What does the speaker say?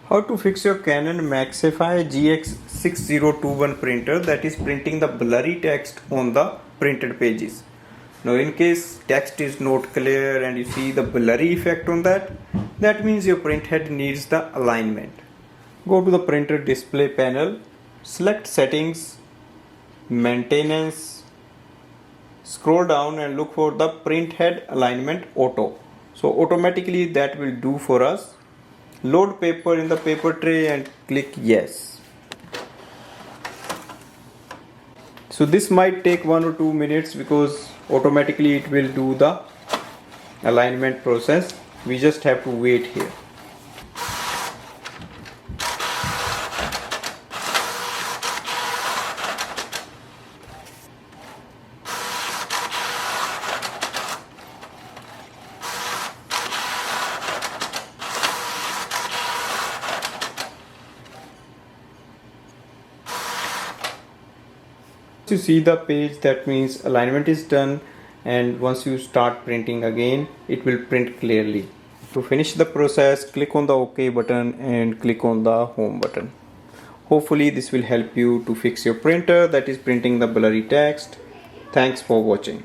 How to fix your Canon Maxify GX6021 printer that is printing the blurry text on the printed pages. Now in case text is not clear and you see the blurry effect on that means your printhead needs the alignment. Go to the printer display panel, select settings, maintenance, scroll down and look for the printhead alignment auto. So automatically that will do for us. Load paper in the paper tray and click yes. So this might take 1 or 2 minutes because automatically it will do the alignment process. We just have to wait here. You see the page, that means alignment is done, and once you start printing again it will print clearly. To finish the process, click on the OK button and click on the home button. Hopefully this will help you to fix your printer that is printing the blurry text. Thanks for watching.